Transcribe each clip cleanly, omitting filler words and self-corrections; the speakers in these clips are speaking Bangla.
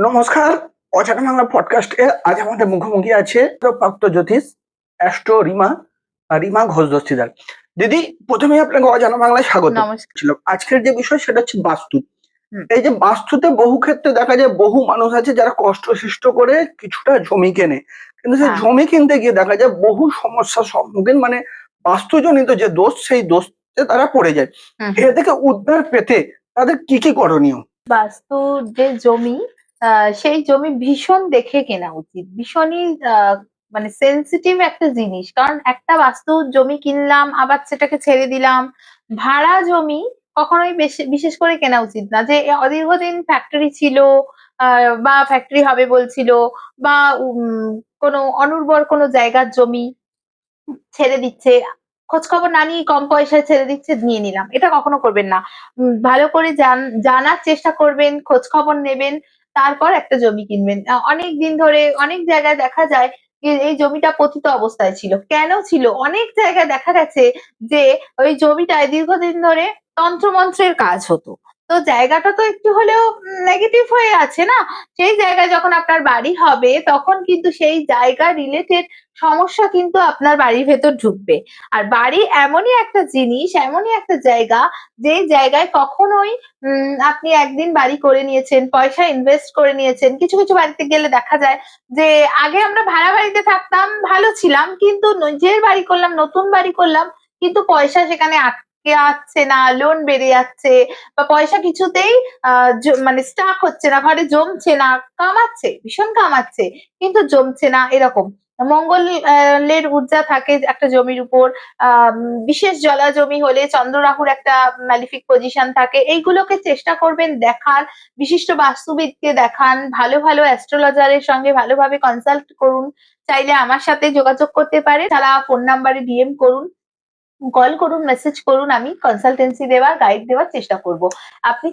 নমস্কার। অজানা বাংলা পডকাস্টে আজ আমাদের মুখোমুখি আছে প্রাপ্ত জ্যোতিষ অ্যাস্ট্রো রিমা ঘোষ দস্তিদার। দিদি, প্রথমে আপনাকে অজানা বাংলায় স্বাগত। নমস্কার। ছিল আজকের যে বিষয় সেটা হচ্ছে বাস্তু। হুম। এই যে বাস্তুতে বহু ক্ষেত্রে দেখা যায় বহু মানুষ আছে যারা কষ্ট সৃষ্ট করে কিছুটা জমি কেনে, কিন্তু সেই হ্যাঁ। জমি কিনতে গিয়ে দেখা যায় বহু সমস্যার সম্মুখীন, মানে বাস্তুজনিত যে দোষ সেই দোষে তারা পড়ে যায়। হুম এ থেকে উদ্ধার পেতে তাদের কি কি করণীয়? বাস্তুর যে জমি, সেই জমি ভীষণ দেখে কেনা উচিত। ভীষণই মানে সেনসিটিভ একটা জিনিস। কারণ একটা বাস্তু জমি কিনলাম আবার সেটাকে ছেড়ে দিলাম। ভাড়া জমি কখনোই বিশেষ করে কেনা উচিত না। যে দীর্ঘদিন ফ্যাক্টরি ছিল, বা ফ্যাক্টরি হবে বলছিল, বা কোনো অনুর্বর কোনো জায়গার জমি ছেড়ে দিচ্ছে, খোঁজ খবর না নিয়ে কম পয়সায় ছেড়ে দিচ্ছে, নিয়ে নিলাম, এটা কখনো করবেন না। ভালো করে জানার চেষ্টা করবেন, খোঁজ খবর নেবেন, তারপর একটা জমি কিনবেন। অনেক দিন ধরে অনেক জায়গায় দেখা যায় যে এই জমিটা পতিত অবস্থায় ছিল। কেন ছিল? অনেক জায়গায় দেখা গেছে যে ওই জমিটায় দীর্ঘদিন ধরে তন্ত্রমন্ত্রের কাজ হতো। তো জায়গাটা তো একটু হলেও নেগেটিভ হয়ে আছে না? সেই জায়গায় যখন আপনার বাড়ি হবে তখন কিন্তু সেই জায়গা রিলেটেড সমস্যা কিন্তু আপনার বাড়ির ভেতর ঢুকবে। আর বাড়ি এমনই একটা জিনিস, এমনই একটা জায়গা, যে জায়গায় কখনোই আপনি একদিন বাড়ি করে নিয়েছেন, পয়সা ইনভেস্ট করে নিয়েছেন। কিছু কিছু বাড়িতে গেলে দেখা যায় যে আগে আমরা ভাড়া বাড়িতে থাকতাম, ভালো ছিলাম, কিন্তু নিজের বাড়ি করলাম, নতুন বাড়ি করলাম, কিন্তু পয়সা সেখানে আটকে আসছে না, লোন বেড়ে যাচ্ছে, বা পয়সা কিছুতেই মানে স্টাক হচ্ছে না, ঘরে জমছে না। কামাচ্ছে, ভীষণ কামাচ্ছে, কিন্তু জমছে না, এরকম। মঙ্গলের ঊর্জা থাকে একটা জমির উপর। বিশেষ জলা জমি হলে চন্দ্র রাহুর একটা ম্যালিফিক পজিশন থাকে। এইগুলোকে চেষ্টা করবেন দেখার, বিশিষ্ট বাস্তুবিদকে দেখান, ভালো ভালো অ্যাস্ট্রোলজারের সঙ্গে ভালোভাবে কনসাল্ট করুন। চাইলে আমার সাথে যোগাযোগ করতে পারে, তারা ফোন নাম্বারে ডিএম করুন, কল করুন, মেসেজ করুন, আমি কনসালটেন্সি দেওয়ার, গাইড দেওয়ার চেষ্টা করব। আপনি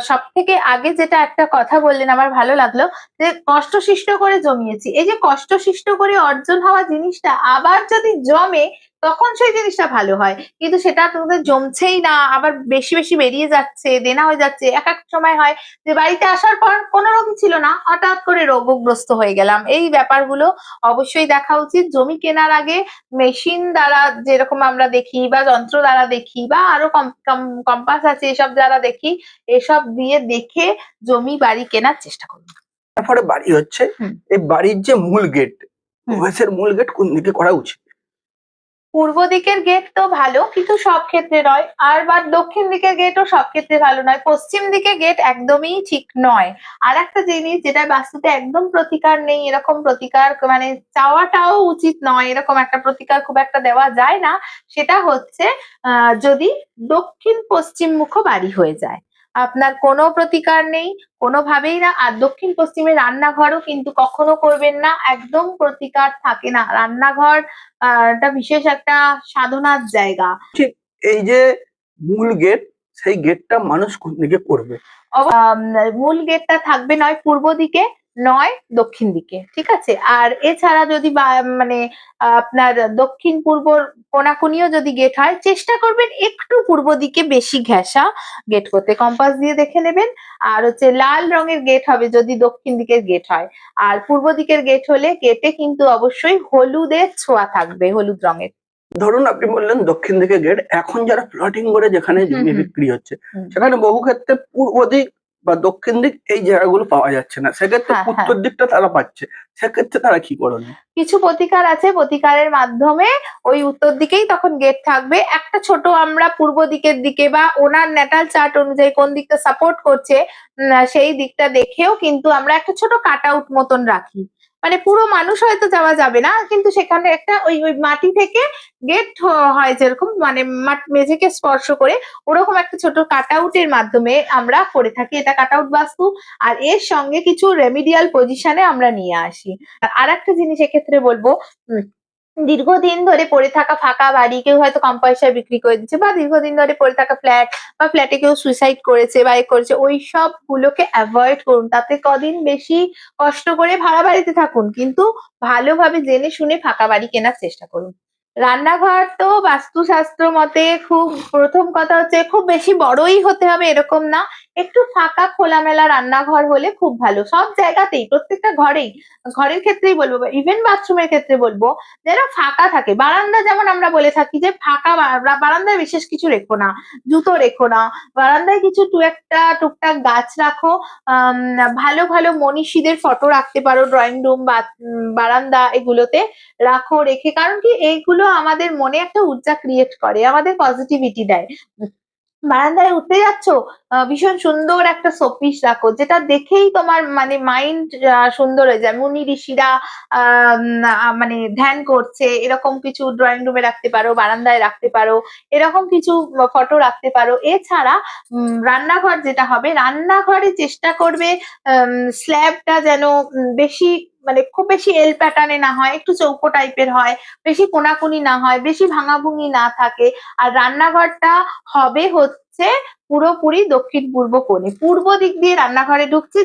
সব থেকে আগে যেটা একটা কথা বললেন আমার ভালো লাগলো, যে কষ্টসিষ্ট করে জমিয়েছি। এই যে কষ্টসিষ্ট করে অর্জন হওয়া জিনিসটা আবার যদি জমে, তখন সেই জিনিসটা ভালো হয়। কিন্তু সেটা তোদের জমছেই না, আবার বেশি বেশি বেরিয়ে যাচ্ছে, দেনা হয়ে যাচ্ছে। এক এক সময় হয় যে বাড়িতে আসার পর কোনো রোগই ছিল না, হঠাৎ করে রোগগ্রস্ত হয়ে গেলাম। এই ব্যাপারগুলো অবশ্যই দেখা উচিত। জমি কেনার আগে মেশিন দ্বারা যেরকম আমরা দেখি, বা যন্ত্র দ্বারা দেখি, বা আরো কম্পাস আছে, এসব দ্বারা দেখি, এসব দিয়ে দেখে জমি বাড়ি কেনার চেষ্টা করুন। তারপরে বাড়ি হচ্ছে, হুম। এই বাড়ির যে মূল গেট, হুম। প্রবেশের মূল গেট কোন দিকে করা উচিত? পূর্ব দিকের গেট তো ভালো, কিন্তু সব ক্ষেত্রে নয়। আর বা দক্ষিণ দিকের গেটও সব ক্ষেত্রে ভালো নয়। পশ্চিম দিকের গেট একদমই ঠিক নয়। আর একটা জিনিস যেটা বাস্তুতে একদম প্রতিকার নেই, এরকম প্রতিকার মানে চাওয়াটাও উচিত নয়, এরকম একটা প্রতিকার খুব একটা দেওয়া যায় না, সেটা হচ্ছে যদি দক্ষিণ পশ্চিম মুখ বাড়ি হয়ে যায়, আপনার কোনো প্রতিকার নেই, কোনোভাবেই না। আর দক্ষিণ পশ্চিমে রান্নাঘরও কিন্তু কখনো করবেন না, একদম প্রতিকার থাকে না। রান্নাঘর এটা বিশেষ একটা সাধনার জায়গা। ঠিক। এই যে মূল গেট, সেই গেটটা মানুষ কোন দিকে করবে? মূল গেটটা থাকবে নয় পূর্ব দিকে, নয় দক্ষিণ দিকে, ঠিক আছে? আর এছাড়া যদি মানে আপনার দক্ষিণ পূর্ব কোনাকুনিও যদি গেট হয়, চেষ্টা করবেন একটু পূর্ব দিকে বেশি ঘেঁষা গেট করতে, কম্পাস দিয়ে দেখে নেবেন। আর হচ্ছে লাল রঙের গেট হবে যদি দক্ষিণ দিকের গেট হয়। আর পূর্ব দিকের গেট হলে গেটে কিন্তু অবশ্যই হলুদের ছোঁয়া থাকবে, হলুদ রঙের। ধরুন আপনি বললেন দক্ষিণ দিকে গেট, এখন যারা প্লটিং করে যেখানে হুম জমি হুম বিক্রি হচ্ছে হুম। সেখানে বহু ক্ষেত্রে পূর্ব দিক বা দক্ষিণ দিক এই জায়গাগুলো পাওয়া যাচ্ছে না, সেক্ষেত্রে হ্যাঁ হ্যাঁ। উত্তর দিকটা তারা পাচ্ছে, সেক্ষেত্রে তারা কি করণীয়? কিছু প্রতিকার আছে, প্রতিকারের মাধ্যমে ওই উত্তর দিকেই তখন গেট থাকবে। একটা ছোট আমরা পূর্ব দিকের দিকে, বা ওনার ন্যাটাল চার্ট অনুযায়ী কোন দিকটা সাপোর্ট করছে, সেই দিকটা দেখেও কিন্তু আমরা একটা ছোট কাট আউট মতন রাখি। মানে পুরো মানুষ হয়তো যাওয়া যাবে না, কিন্তু সেখানে একটা ওই ওই মাটি থেকে গেট হয় যেরকম, মানে মেঝেকে স্পর্শ করে, ওরকম একটা ছোট কাট আউটের মাধ্যমে আমরা করে থাকি। এটা কাট আউট বাস্তু। আর এর সঙ্গে কিছু রেমিডিয়াল পজিশনে আমরা নিয়ে আসি। আর একটা জিনিস এক্ষেত্রে বলবো, উম, দীর্ঘদিন ধরে পড়ে থাকা ফাঁকা বাড়ি কেউ হয়তো কম পয়সায় বিক্রি করে দিচ্ছে, বা দীর্ঘদিন ধরে পড়ে থাকা ফ্ল্যাট, বা ফ্ল্যাটে কেউ সুইসাইড করেছে বা এ করেছে, ওই সব গুলোকে অ্যাভয়েড করুন। তাতে কদিন বেশি কষ্ট করে ভাড়া বাড়িতে থাকুন, কিন্তু ভালোভাবে জেনে শুনে ফাঁকা বাড়ি কেনার চেষ্টা করুন। রান্নাঘর তো বাস্তুশাস্ত্র মতে খুব প্রথম কথা হচ্ছে খুব বেশি বড়ই হতে হবে এরকম না, একটু ফাঁকা খোলামেলা রান্নাঘর হলে খুব ভালো। সব জায়গাতেই, প্রত্যেকটা ঘরেই, ঘরের ক্ষেত্রেই বলবো, ইভেন বাথরুমের ক্ষেত্রে বলবো, যেন ফাঁকা থাকে। বারান্দা যেমন আমরা বলে থাকি যে ফাঁকা বারান্দায় বিশেষ কিছু রেখো না, জুতো রেখো না, বারান্দায় কিছু একটা টুকটাক গাছ রাখো। আম, ভালো ভালো মনীষীদের ফটো রাখতে পারো ড্রয়িং রুম বা বারান্দা এগুলোতে রাখো, রেখে, কারণ কি এইগুলো আমাদের মনে একটা ঊর্জা ক্রিয়েট করে, আমাদের পজিটিভিটি দেয়। বারান্দায় উঠতে যাচ্ছ, ভীষণ সুন্দর একটা শোপিস রাখো, যেটা দেখেই তোমার মানে মাইন্ড সুন্দর হয়ে যায়। মুনি ঋষিরা মানে ধ্যান করছে, এরকম কিছু ড্রয়িং রুমে রাখতে পারো, বারান্দায় রাখতে পারো, এরকম কিছু ফটো রাখতে পারো। এছাড়া রান্নাঘর যেটা হবে, রান্নাঘরে চেষ্টা করবে স্ল্যাবটা যেন বেশি মানে খুব বেশি এল প্যাটার্নে না হয়, একটু চৌকো টাইপের হয়, বেশি কোনাকুনি না হয়, বেশি ভাঙাভুঙি না থাকে। আর রান্নাঘরটা হবে হচ্ছে পুরোপুরি দক্ষিণ পূর্ব কোণে। পূর্ব দিক দিয়ে রান্নাঘরে ঢুকছি,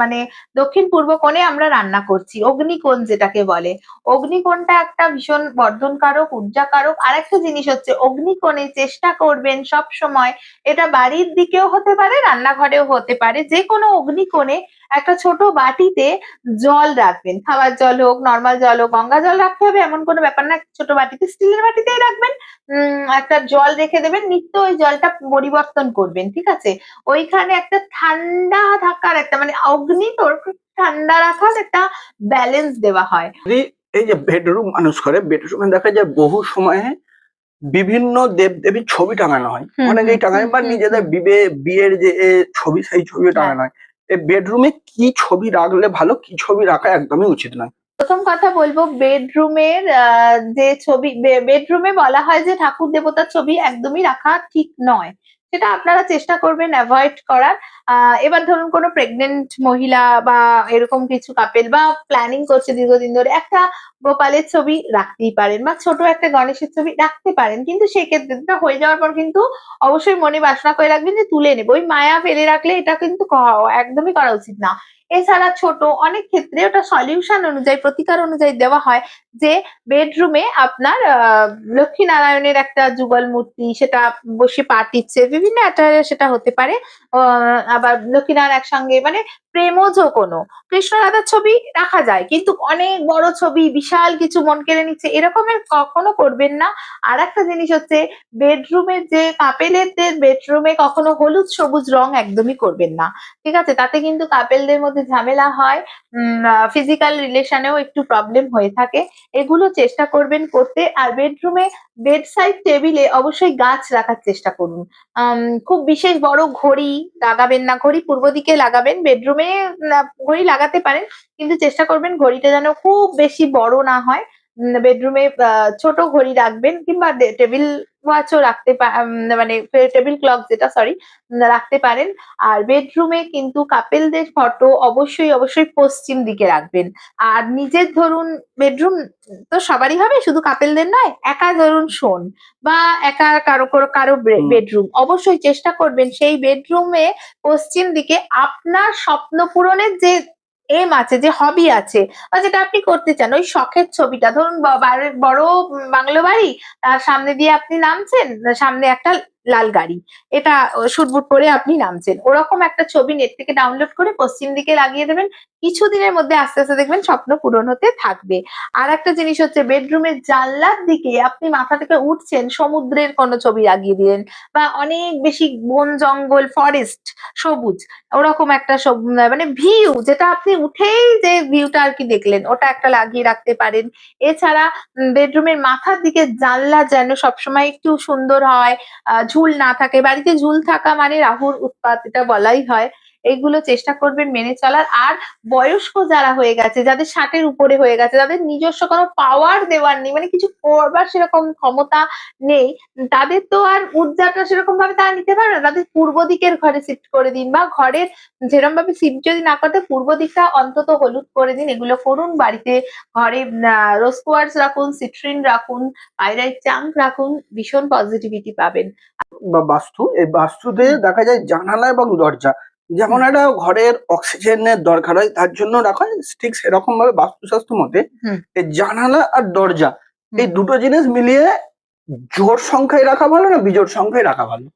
মানে দক্ষিণ পূর্ব কোণে আমরা রান্না করছি, অগ্নিকোণ যেটাকে বলে। অগ্নিকোণটা একটা ভীষণ বর্ধনকারক, ঊর্জাকারক। আর একটা জিনিস হচ্ছে, অগ্নিকোণে চেষ্টা করবেন সব সময়, এটা বাড়ির দিকেও হতে পারে, রান্নাঘরেও হতে পারে, যে কোনো অগ্নিকোণে একটা ছোট বাটিতে জল রাখবেন। খাবার জল হোক, নর্মাল জল হোক, গঙ্গা জল রাখতে হবে এমন কোনো ব্যাপার না, ছোট বাটিতে, স্টিলের বাটিতেই রাখবেন। একটা জল রেখে দেবেন, নিত্য ওই জলটা পরিবর্তন করবেন, ঠিক আছে? ওইখানে একটা ঠান্ডা থাকার একটা মানে অগ্নি তোর ঠান্ডা রাখার একটা ব্যালেন্স দেওয়া হয়। যদি এই যে বেডরুম মানুষ করে, বেডরুমে দেখা যায় বহু সময়ে বিভিন্ন দেবদেবীর ছবি টাঙানো হয়, হুম হুম অনেকেই টাঙায়, হুম বা হুম নিজেদের হুম। বিয়ের যে ছবি, সেই ছবি হ্যাঁ, টাঙানো হয়। এই বেডরুমে কি ছবি রাখলে ভালো, কি ছবি রাখা একদমই উচিত নয়? প্রথম কথা বলবো, বেডরুমের যে ছবি, বেডরুমে বলা হয় যে ঠাকুর দেবতার ছবি একদমই রাখা ঠিক নয়, সেটা আপনারা চেষ্টা করবেন অ্যাভয়েড করার। এবার ধরুন কোনো প্রেগনেন্ট মহিলা বা এরকম কিছু কাপেল বা প্ল্যানিং করছে দীর্ঘদিন ধরে, একটা গোপালের ছবি রাখতেই পারেন, বা ছোট একটা গণেশের ছবি রাখতে পারেন, কিন্তু সেক্ষেত্রে এটা হয়ে যাওয়ার পর কিন্তু অবশ্যই মনে বাসনা করে রাখবেন যে তুলে নেবো। ওই মায়া ফেলে রাখলে এটা কিন্তু একদমই করা উচিত না। এছাড়া ছোট অনেক ক্ষেত্রে ওটা সলিউশন অনুযায়ী, প্রতিকার অনুযায়ী দেওয়া হয়, যে বেডরুমে আপনার লক্ষ্মী নারায়ণের একটা যুগল মূর্তি, সেটা বসে পা টিপছে, বিভিন্ন অ্যাটায়ারে সেটা হতে পারে। আবার লক্ষ্মীনারায়ণ একসঙ্গে মানে প্রেমজ কোনো কৃষ্ণ রাধার ছবি রাখা যায়, কিন্তু অনেক বড় ছবি, বিশাল কিছু মন কেড়ে নিচ্ছে, এরকমের কখনো করবেন না। আর একটা জিনিস হচ্ছে, বেডরুমের যে কাপেলেরদের বেডরুমে কখনো হলুদ সবুজ রং একদমই করবেন না, ঠিক আছে? তাতে কিন্তু কাপেলদের মধ্যে ঝামেলা হয়, ফিজিক্যাল রিলেশনেও একটু প্রবলেম হয়ে থাকে। এগুলো চেষ্টা করবেন করতে। আর বেডরুমে বেড সাইড টেবিলে অবশ্যই গাছ রাখার চেষ্টা করুন। খুব বিশেষ বড় ঘড়ি লাগাবেন না, ঘড়ি পূর্ব দিকে লাগাবেন, বেডরুমে ঘড়ি লাগাতে পারেন, কিন্তু চেষ্টা করবেন ঘড়িটা যেন খুব বেশি বড় না হয়। বেডরুমে ছোট ঘড়ি রাখবেন, কিংবা টেবিল ওয়াচও মানে টেবিল ক্লক যেটা, সরি, রাখতে পারেন। আর বেডরুমে কিন্তু কাপেলদের ফটো অবশ্যই অবশ্যই পশ্চিম দিকে রাখবেন। আর নিজের ধরুন বেডরুম তো সবারই হবে, শুধু কাপেলদের নয়, একা ধরুন শোন বা একা কারো কারো কারো হুম। বেডরুম, অবশ্যই চেষ্টা করবেন সেই বেডরুমে পশ্চিম দিকে আপনার স্বপ্ন পূরণের যে এম আছে, যে হবি আছে, বা যেটা আপনি করতে চান, ওই শখের ছবিটা ধরুন, বড় বাংলো বাড়ি, তার সামনে দিয়ে আপনি নামছেন, সামনে একটা লাল গাড়ি, এটা শুটবুট পরে আপনি নামছেন, ওরকম একটা ছবি নেট থেকে ডাউনলোড করে পশ্চিম দিকে লাগিয়ে দেবেন। কিছুদিনের মধ্যে আস্তে আস্তে দেখবেন স্বপ্ন পূরণ হতে থাকবে। আর একটা জিনিস হচ্ছে, বেডরুমের জানলার দিকে আপনি মাথা থেকে উঠছেন, সমুদ্রের কোনো ছবি লাগিয়ে দিলেন, বা অনেক বেশি বন জঙ্গল, ফরেস্ট, সবুজ, ওরকম একটা মানে ভিউ, যেটা আপনি উঠেই যে ভিউটা আর কি দেখলেন, ওটা একটা লাগিয়ে রাখতে পারেন। এছাড়া বেডরুমের মাথার দিকে জানলা যেন সবসময় একটু সুন্দর হয়, ঝুল না থাকে। বাড়িতে ঝুল থাকা মানে রাহুর উৎপাত, এটা বলাই হয়। এইগুলো চেষ্টা করবেন মেনে চলার। আর বয়স্ক যারা হয়ে গেছে, যাদের 60-এর উপরে হয়ে গেছে, যাদের নিজস্ব কোনো পাওয়ার দেওয়ার নেই, মানে কিছু করবার সেরকম ক্ষমতা নেই, তাদের তো আর ঊর্জাটা সেরকম ভাবে তারা নিতে পারবে না, তাদের পূর্ব দিকের ঘরে শিফট করে দিন, বা ঘরের যেরকম ভাবে শিফট যদি না করতে, পূর্ব দিকটা অন্তত হলুদ করে দিন। এগুলো করুন বাড়িতে। ঘরে রোজ কোয়ার্টজ রাখুন, সিট্রিন রাখুন, পাইরাইট চাঙ্ক রাখুন, ভীষণ পজিটিভিটি পাবেন। বা বাস্তু, এই বাস্তুতে হুম দেখা যায় জানালা এবং দরজা, যেমন হুম একটা ঘরের অক্সিজেনের দরকার হয়, তার জন্য রাখা হয়, ঠিক সেরকম ভাবে বাস্তুশাস্ত্র মতে হুম এই জানালা আর দরজা, হুম। এই দুটো জিনিস মিলিয়ে জোড় সংখ্যায় রাখা ভালো না বিজোড় সংখ্যায় রাখা ভালো?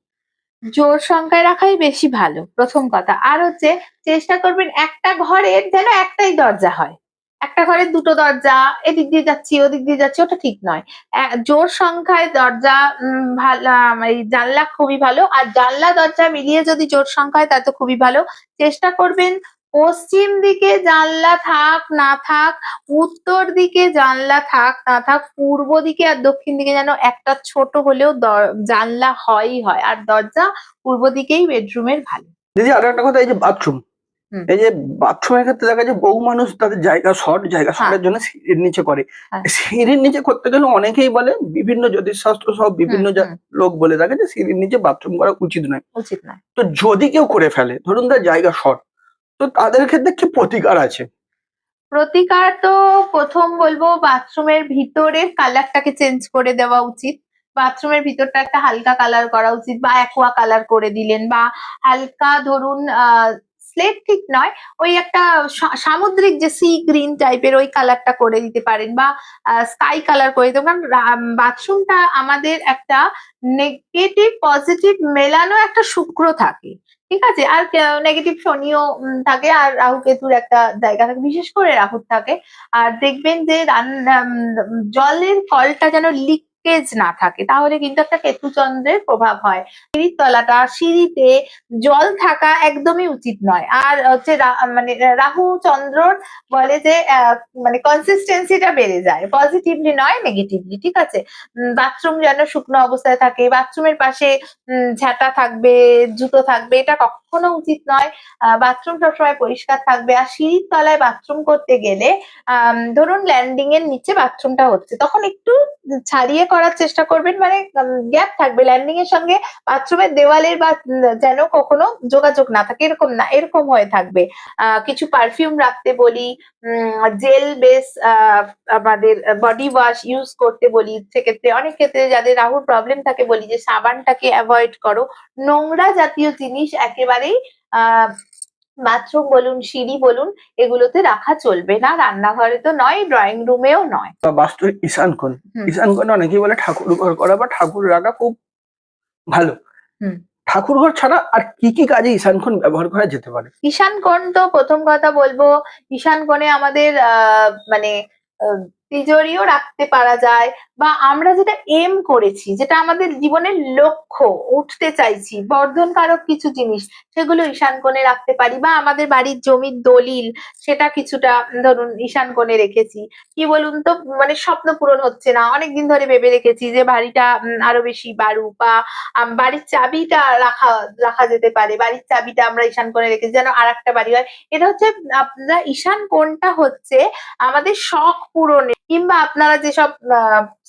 জোড় সংখ্যায় রাখাই বেশি ভালো, প্রথম কথা। আর হচ্ছে চেষ্টা করবেন একটা ঘরের যেন একটাই দরজা হয়। একটা ঘরের দুটো দরজা, এদিক দিয়ে যাচ্ছি ওদিক দিয়ে যাচ্ছি, ওটা ঠিক নয়। জোড় সংখ্যায় দরজা ভালো, এই জানলা খুবই ভালো। আর জানলা দরজা মিলিয়ে যদি জোড় সংখ্যা হয় তা তো খুবই ভালো। চেষ্টা করবেন পশ্চিম দিকে জানলা থাক না থাক, উত্তর দিকে জানলা থাক না থাক, পূর্ব দিকে আর দক্ষিণ দিকে যেন একটা ছোট হলেও জানলা হয়ই হয়। আর দরজা পূর্ব দিকেই বেডরুমের ভালো। দিদি আরো একটা কথা, এই যে বাথরুম, হুম। এই যে বাথরুমের ক্ষেত্রে দেখা যায় বহু মানুষ তাদের জায়গা হ্যাঁ। শর্টের জন্য সিঁড়ির নিচে করে। হ্যাঁ। সিঁড়ির নিচে করতে গেলে অনেকেই বলে, বিভিন্ন জ্যোতিষশাস্ত্র সহ বিভিন্ন হুম। লোক বলে থাকে যে সিঁড়ির নিচে বাথরুম করা উচিত নয়। উচিত নয়। তো যদি কেউ করে ফেলে, ধরুন তার জায়গা শর্ট, তো তাদের ক্ষেত্রে কি প্রতিকার আছে? প্রতিকার তো প্রথম বলবো বাথরুমের ভিতরের কালারটাকে চেঞ্জ করে দেওয়া উচিত। বাথরুমের ভিতরটা একটা হালকা কালার করা উচিত, বা অ্যাকোয়া কালার করে দিলেন, বা হালকা ধরুন স্লেট ঠিক নয়, ওই একটা সামুদ্রিক যে সি গ্রিন টাইপের ওই কালারটা করে দিতে পারেন, বা স্কাই কালার করে দিতে পারেন। কারণ বাথরুমটা আমাদের একটা নেগেটিভ পজিটিভ মেলানো একটা শুক্র থাকে, ঠিক আছে। আর নেগেটিভ শনিও থাকে, আর রাহু কেতুর একটা জায়গা থাকে, বিশেষ করে রাহুর থাকে। আর দেখবেন যে জলের কলটা যেন লিকেজ না থাকে, তাহলে কিন্তু একটা কেতুচন্দ্রের প্রভাব হয়। সিঁড়ির তলাটা, সিঁড়িতে জল থাকা একদমই উচিত নয়। আর হচ্ছে মানে রাহু চন্দ্রর বলে যে মানে কনসিস্টেন্সিটা বেড়ে যায়, পজিটিভলি নয় নেগেটিভলি, ঠিক আছে। বাথরুম যেন শুকনো অবস্থায় থাকে, বাথরুমের পাশে ঝাঁটা থাকবে, জুতো থাকবে, এটা কখনো উচিত নয়। বাথরুম সবসময় পরিষ্কার থাকবে। আর সিঁড়ির তলায় বাথরুম করতে গেলে ধরুন ল্যান্ডিং এর নিচে বাথরুমটা হচ্ছে, তখন একটু ছাড়িয়ে করার চেষ্টা করবেন, মানে গ্যাপ থাকবে ল্যান্ডিং এর সঙ্গে বাথরুমের দেওয়ালের, বা যেন কখনো যোগাযোগ না থাকে, এরকম না, এরকম হয়ে থাকবে। কিছু পারফিউম রাখতে বলি, জেল বেস আমাদের বডি ওয়াশ ইউজ করতে বলি। সেক্ষেত্রে অনেক ক্ষেত্রে যাদের রাহুর প্রবলেম থাকে বলি যে সাবানটাকে অ্যাভয়েড করো। নোংরা জাতীয় জিনিস একেবারেই বাথরুম বলুন, সিঁড়ি বলুন, এগুলোতে রাখা চলবে না। রান্নাঘরে তো নয়, ড্রয়িং রুমেও নয়। বা বাস্তুর ঈশান কোণ, ঈশান কোণে অনেকেই বলে ঠাকুর ঘর করা বা ঠাকুর রাখা খুব ভালো। হুম। ঠাকুর ঘর ছাড়া আর কি কি কাজে ঈশান কোণ ব্যবহার করা যেতে পারে? ঈশান কোণ তো প্রথম কথা বলবো, ঈশান কোণে আমাদের মানে আহ, তিজোরিও রাখতে পারা যায়, বা আমরা যেটা এম করেছি, যেটা আমাদের জীবনের লক্ষ্য, উঠতে চাইছি, বর্ধনকারক কিছু জিনিস, সেগুলো ঈশান কোণে রাখতে পারি। বা আমাদের বাড়ির জমির দলিল, সেটা কিছুটা ধরুন ঈশান কোণে রেখেছি। কি বলুন তো, মানে স্বপ্ন পূরণ হচ্ছে না, অনেকদিন ধরে ভেবে রেখেছি যে বাড়িটা আরো বেশি বাড়ুক, বা বাড়ির চাবিটা রাখা রাখা যেতে পারে, বাড়ির চাবিটা আমরা ঈশান কোণে রেখেছি যেন আর একটা বাড়ি হয়। এটা হচ্ছে আপনারা ঈশান কোণটা হচ্ছে আমাদের শখ পূরণে, কিংবা আপনারা যেসব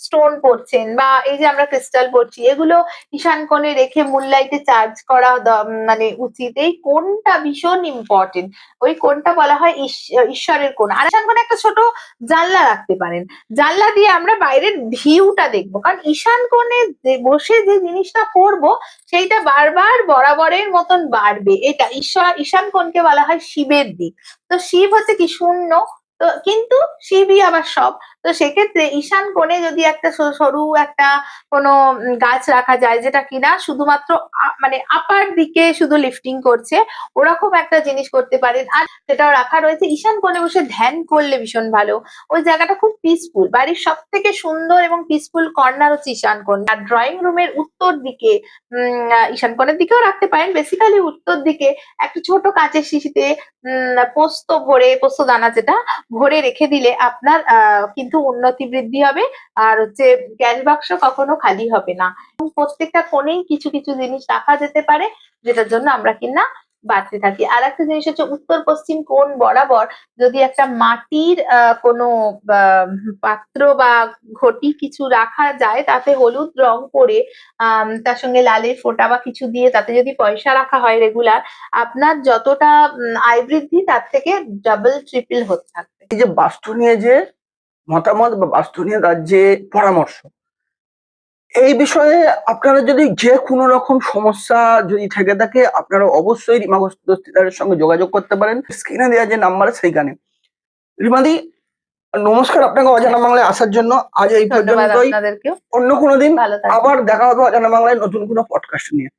স্টোন পড়ছেন, বা এই যে আমরা ক্রিস্টাল পড়ছি, এগুলো ঈশান কোণে রেখে মুনলাইটে চার্জ করা মানে উচিত। এই কোণটা ভীষণ ইম্পর্টেন্ট। ওই কোণটা বলা হয় ঈশ্বরের কোণ। আর ঈশান কোণে একটা ছোট জানলা রাখতে পারেন, জানলা দিয়ে আমরা বাইরের ভিউটা দেখবো। কারণ ঈশান কোণে বসে যে জিনিসটা করবো, সেইটা বারবার বরাবরের মতন বাড়বে। এটা ঈশান কোণকে বলা হয় শিবের দিক। তো শিব হচ্ছে কি শূন্য, তো কিন্তু শিবই আবার সব। তো সেক্ষেত্রে ঈশান কোণে যদি একটা সরু একটা কোনো গাছ রাখা যায়, যেটা কিনা শুধুমাত্র মানে আপার দিকে শুধু লিফটিং করছে, ওরকম একটা জিনিস করতে পারেন। আর সেটাও রাখা রয়েছে। ঈশান কোণে বসে ধ্যান করলে ভীষণ ভালো, ওই জায়গাটা খুব পিসফুল। বাড়ির সব থেকে সুন্দর এবং পিসফুল কর্নার হচ্ছে ঈশান কোণ। আর ড্রয়িং রুমের উত্তর দিকে ঈশান কোণের দিকেও রাখতে পারেন, বেসিক্যালি উত্তর দিকে একটা ছোট কাঁচের শিশিতে পোস্ত দানা যেটা ভরে রেখে দিলে আপনার কিন্তু উন্নতি বৃদ্ধি হবে। আর হচ্ছে ক্যাশ বাক্স কখনো খালি হবে না। প্রত্যেকটা কোণেই কিছু কিছু জিনিস রাখা যেতে পারে, যেটার জন্য আমরা কিনা বাড়তে থাকি। আর একটা জিনিস হচ্ছে উত্তর পশ্চিম কোণ বরাবর যদি একটা মাটির কোনো পাত্র বা ঘটি কিছু রাখা যায়, তাতে হলুদ রং করে তার সঙ্গে লালের ফোঁটা বা কিছু দিয়ে তাতে যদি পয়সা রাখা হয় রেগুলার, আপনার যতটা আয় বৃদ্ধি তার থেকে ডাবল ট্রিপল হতে থাকবে। এই যে বাস্তু নিয়ে যে মতামত বা বাস্তু নিয়ে তার যে পরামর্শ, এই বিষয়ে আপনারা যদি যে কোনো রকম সমস্যা যদি থেকে থাকে, আপনারা অবশ্যই রিমা ঘোষ দস্তিদারের সঙ্গে যোগাযোগ করতে পারেন। স্ক্রিনে দেওয়া যে নাম্বার সেইখানে। রিমাদি, নমস্কার আপনাকে অজানা বাংলায় আসার জন্য। আজ এই ধন্যবাদ পর্যন্তই। আপনাদেরকেও। অন্য কোনো দিন ভালো থাকবেন। আবার দেখা হবে অজানা বাংলায় নতুন কোনো পডকাস্ট নিয়ে।